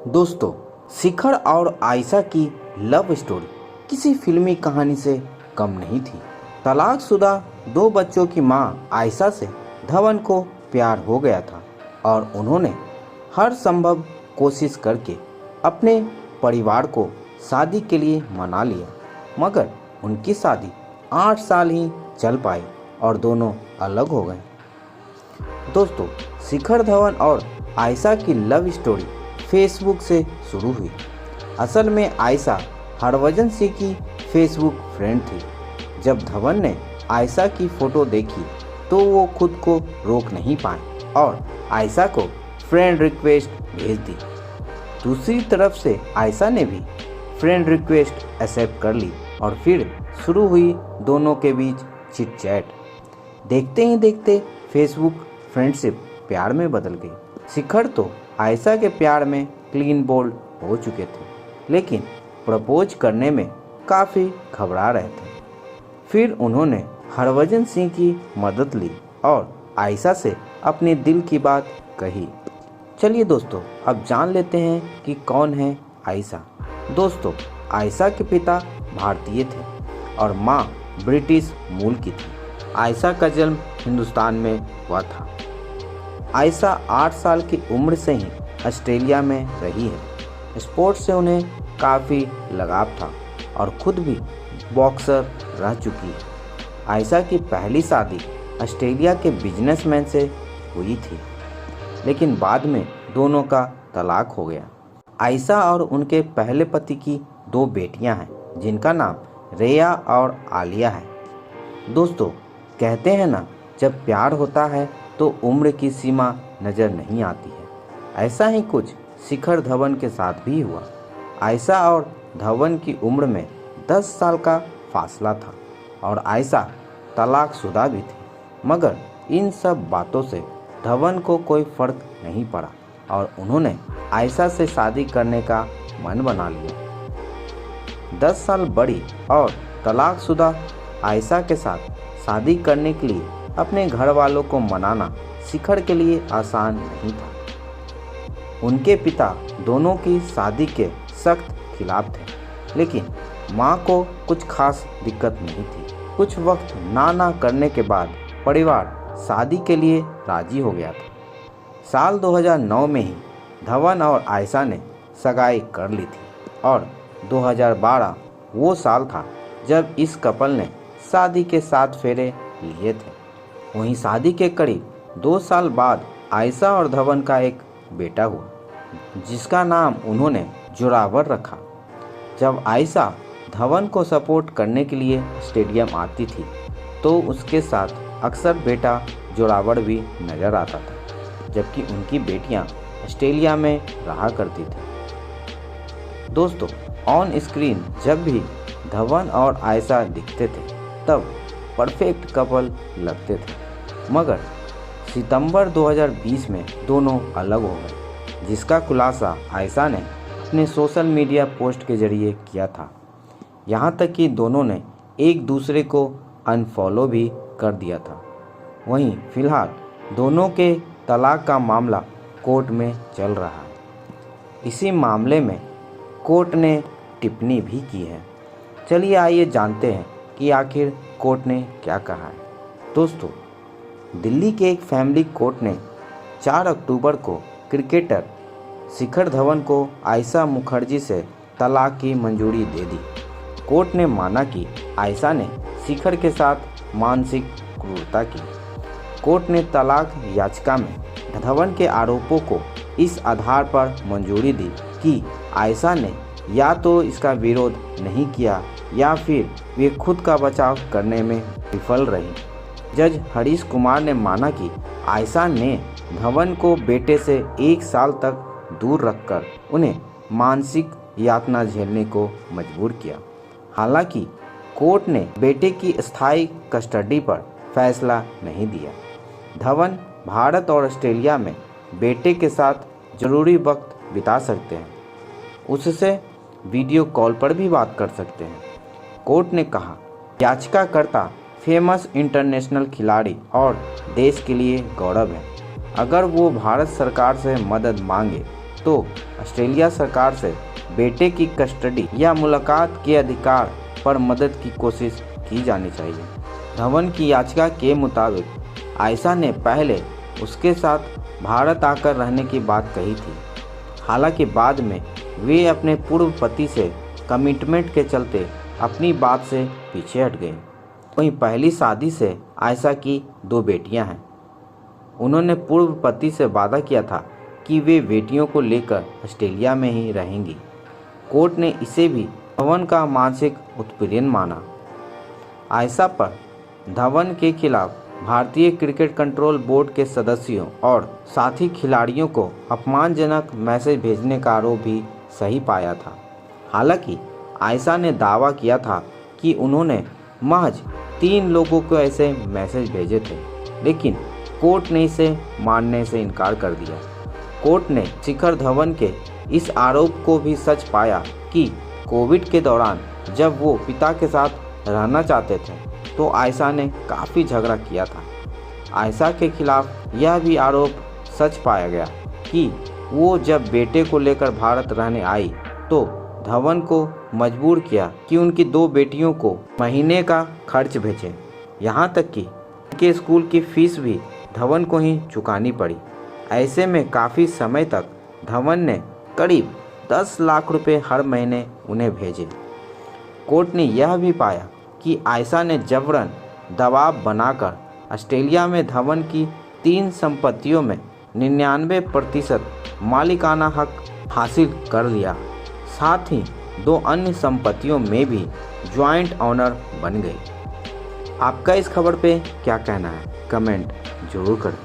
दोस्तों, शिखर और आयशा की लव स्टोरी किसी फिल्मी कहानी से कम नहीं थी। तलाकशुदा 2 बच्चों की मां आयशा से धवन को प्यार हो गया था और उन्होंने हर संभव कोशिश करके अपने परिवार को शादी के लिए मना लिया, मगर उनकी शादी 8 साल ही चल पाई और दोनों अलग हो गए। दोस्तों, शिखर धवन और आयशा की लव स्टोरी फेसबुक से शुरू हुई। असल में आयशा हरभजन सिंह की फेसबुक फ्रेंड थी। जब धवन ने आयशा की फ़ोटो देखी तो वो खुद को रोक नहीं पाए और आयशा को फ्रेंड रिक्वेस्ट भेज दी। दूसरी तरफ से आयशा ने भी फ्रेंड रिक्वेस्ट एक्सेप्ट कर ली और फिर शुरू हुई दोनों के बीच चिट चैट। देखते ही देखते फेसबुक फ्रेंडशिप प्यार में बदल गई। शिखर तो आयशा के प्यार में क्लीन बोल्ड हो चुके थे, लेकिन प्रपोज करने में काफ़ी घबरा रहे थे। फिर उन्होंने हरभजन सिंह की मदद ली और आयशा से अपने दिल की बात कही। चलिए दोस्तों, अब जान लेते हैं कि कौन है आयशा। दोस्तों, आयशा के पिता भारतीय थे और माँ ब्रिटिश मूल की थी। आयशा का जन्म हिंदुस्तान में हुआ था। आयशा 8 साल की उम्र से ही ऑस्ट्रेलिया में रही है। स्पोर्ट्स से उन्हें काफ़ी लगाव था और खुद भी बॉक्सर रह चुकी है। आयशा की पहली शादी ऑस्ट्रेलिया के बिजनेसमैन से हुई थी, लेकिन बाद में दोनों का तलाक हो गया। आयशा और उनके पहले पति की 2 बेटियां हैं, जिनका नाम रेया और आलिया है। दोस्तों, कहते हैं ना, जब प्यार होता है तो उम्र की सीमा नज़र नहीं आती है। ऐसा ही कुछ शिखर धवन के साथ भी हुआ। आयशा और धवन की उम्र में 10 साल का फासला था और आयशा तलाकशुदा भी थी, मगर इन सब बातों से धवन को कोई फ़र्क नहीं पड़ा और उन्होंने आयशा से शादी करने का मन बना लिया। 10 साल बड़ी और तलाकशुदा आयशा के साथ शादी करने के लिए अपने घर वालों को मनाना शिखर के लिए आसान नहीं था। उनके पिता दोनों की शादी के सख्त खिलाफ थे, लेकिन मां को कुछ खास दिक्कत नहीं थी। कुछ वक्त ना करने के बाद परिवार शादी के लिए राजी हो गया था। साल 2009 में ही धवन और आयशा ने सगाई कर ली थी और 2012 वो साल था जब इस कपल ने शादी के 7 फेरे लिए थे। वहीं शादी के करीब 2 साल बाद आयशा और धवन का एक बेटा हुआ, जिसका नाम उन्होंने जोरावर रखा। जब आयशा धवन को सपोर्ट करने के लिए स्टेडियम आती थी तो उसके साथ अक्सर बेटा जोरावर भी नज़र आता था, जबकि उनकी बेटियां ऑस्ट्रेलिया में रहा करती थी। दोस्तों, ऑन स्क्रीन जब भी धवन और आयशा दिखते थे तब परफेक्ट कपल लगते थे, मगर सितंबर 2020 में दोनों अलग हो गए, जिसका खुलासा आयशा ने अपने सोशल मीडिया पोस्ट के जरिए किया था। यहाँ तक कि दोनों ने एक दूसरे को अनफॉलो भी कर दिया था। वहीं फिलहाल दोनों के तलाक का मामला कोर्ट में चल रहा है। इसी मामले में कोर्ट ने टिप्पणी भी की है। चलिए आइए जानते हैं कि आखिर कोर्ट ने क्या कहा है। दोस्तों, दिल्ली के एक फैमिली कोर्ट ने 4 अक्टूबर को क्रिकेटर शिखर धवन को आयशा मुखर्जी से तलाक की मंजूरी दे दी। कोर्ट ने माना कि आयशा ने शिखर के साथ मानसिक क्रूरता की। कोर्ट ने तलाक याचिका में धवन के आरोपों को इस आधार पर मंजूरी दी कि आयशा ने या तो इसका विरोध नहीं किया या फिर वे खुद का बचाव करने में विफल रही। जज हरीश कुमार ने माना कि आयशा ने धवन को बेटे से 1 साल तक दूर रखकर उन्हें मानसिक यातना झेलने को मजबूर किया। हालांकि कोर्ट ने बेटे की स्थायी कस्टडी पर फैसला नहीं दिया। धवन भारत और ऑस्ट्रेलिया में बेटे के साथ जरूरी वक्त बिता सकते हैं, उससे वीडियो कॉल पर भी बात कर सकते हैं। कोर्ट ने कहा, याचिकाकर्ता फेमस इंटरनेशनल खिलाड़ी और देश के लिए गौरव है। अगर वो भारत सरकार से मदद मांगे तो ऑस्ट्रेलिया सरकार से बेटे की कस्टडी या मुलाकात के अधिकार पर मदद की कोशिश की जानी चाहिए। धवन की याचिका के मुताबिक आयशा ने पहले उसके साथ भारत आकर रहने की बात कही थी। हालांकि बाद में वे अपने पूर्व पति से कमिटमेंट के चलते अपनी बात से पीछे हट गए। वहीं पहली शादी से आयशा की 2 बेटियां हैं। उन्होंने पूर्व पति से वादा किया था कि वे बेटियों को लेकर ऑस्ट्रेलिया में ही रहेंगी। कोर्ट ने इसे भी धवन का मानसिक उत्पीड़न माना। आयशा पर धवन के खिलाफ भारतीय क्रिकेट कंट्रोल बोर्ड के सदस्यों और साथी खिलाड़ियों को अपमानजनक मैसेज भेजने का आरोप भी सही पाया था। हालांकि आयशा ने दावा किया था कि उन्होंने महज 3 लोगों को ऐसे मैसेज भेजे थे, लेकिन कोर्ट ने इसे मानने से इनकार कर दिया। कोर्ट ने शिखर धवन के इस आरोप को भी सच पाया कि कोविड के दौरान जब वो पिता के साथ रहना चाहते थे तो आयशा ने काफ़ी झगड़ा किया था। आयशा के खिलाफ यह भी आरोप सच पाया गया कि वो जब बेटे को लेकर भारत रहने आई तो धवन को मजबूर किया कि उनकी 2 बेटियों को महीने का खर्च भेजें। यहाँ तक कि उनके स्कूल की फीस भी धवन को ही चुकानी पड़ी। ऐसे में काफ़ी समय तक धवन ने करीब 10 लाख रुपए हर महीने उन्हें भेजे। कोर्ट ने यह भी पाया कि आयशा ने जबरन दबाव बनाकर ऑस्ट्रेलिया में धवन की 3 संपत्तियों में 99% मालिकाना हक हासिल कर लिया। साथ ही 2 अन्य संपत्तियों में भी ज्वाइंट ऑनर बन गई। आपका इस खबर पे क्या कहना है? कमेंट जरूर करें।